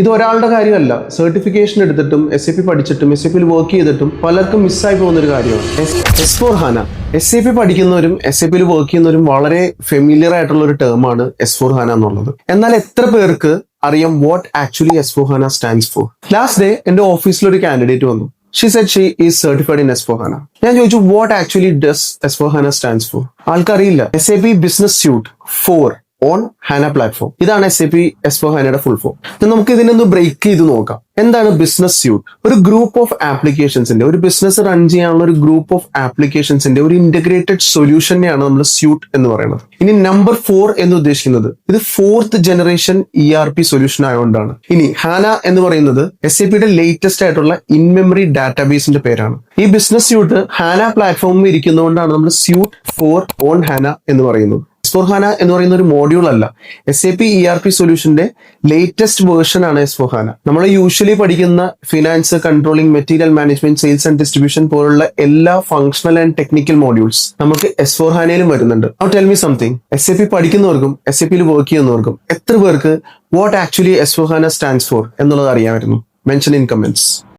ഇത് ഒരാളുടെ കാര്യമല്ല. സർട്ടിഫിക്കേഷൻ എടുത്തിട്ടും SAP പഠിച്ചിട്ടും SAP വർക്ക് ചെയ്തിട്ടും പലർക്കും മിസ്സായി പോകുന്ന ഒരു കാര്യമാണ് S4HANA. SAP പഠിക്കുന്നവരും SAP വർക്ക് ചെയ്യുന്നവരും വളരെ ഫെമിലിയർ ആയിട്ടുള്ള ഒരു ടേമാണ് S4HANA എന്നുള്ളത്. എന്നാൽ എത്ര പേർക്ക് അറിയാം what actually S4HANA stands for? Last day എന്റെ ഓഫീസിൽ ഒരു കാൻഡിഡേറ്റ് വന്നു. She said she is certified in S4HANA. ഞാൻ ചോദിച്ചു what actually does S4HANA stands for? ആൾക്കറിയില്ല. SAP Business Suite 4 on HANA platform. ഇതാണ് SAP S4HANAയുടെ ഫുൾ ഫോം. നമുക്ക് ഇതിനൊന്ന് ബ്രേക്ക് ചെയ്ത് നോക്കാം. എന്താണ് ബിസിനസ് സ്യൂട്ട്? ഒരു ഗ്രൂപ്പ് ഓഫ് ആപ്ലിക്കേഷൻസിന്റെ, ഒരു ബിസിനസ് റൺ ചെയ്യാനുള്ള ഒരു ഗ്രൂപ്പ് ഓഫ് ആപ്ലിക്കേഷൻസിന്റെ ഒരു ഇന്റഗ്രേറ്റഡ് സൊല്യൂഷനെയാണ് നമ്മൾ സ്യൂട്ട് എന്ന് പറയുന്നത്. ഇനി നമ്പർ 4 എന്ന് ഉദ്ദേശിക്കുന്നത് ഇത് 4th ജനറേഷൻ ERP സൊല്യൂഷൻ ആയതുകൊണ്ടാണ്. ഇനി HANA എന്ന് പറയുന്നത് SAPയുടെ ലേറ്റസ്റ്റ് ആയിട്ടുള്ള ഇൻ മെമ്മറി ഡാറ്റാബേസിന്റെ പേരാണ്. ഈ ബിസിനസ് സ്യൂട്ട് HANA പ്ലാറ്റ്ഫോമിൽ ഇരിക്കുന്നതുകൊണ്ടാണ് നമ്മൾ സ്യൂട്ട് 4 ഓൺ HANA എന്ന് പറയുന്നത്. S4HANA എന്ന് പറയുന്ന ഒരു മോഡ്യൂൾ അല്ല. SAP ERP സൊല്യൂഷന്റെ ലേറ്റസ്റ്റ് വേർഷൻ ആണ് S4HANA. നമ്മൾ യൂഷ്വലി പഠിക്കുന്ന finance, controlling, material management, sales and distribution പോലുള്ള എല്ലാ ഫങ്ഷണൽ ആൻഡ് ടെക്നിക്കൽ മോഡ്യൂൾസ് നമുക്ക് S4HANAയിലും വരുന്നുണ്ട്. Now tell me something. SAP പഠിക്കുന്നവർക്കും SAP വർക്ക് ചെയ്യുന്നവർക്കും എത്ര പേർക്ക് what actually S4HANA stands for എന്നുള്ളത് അറിയാമായിരുന്നു? Mention in comments.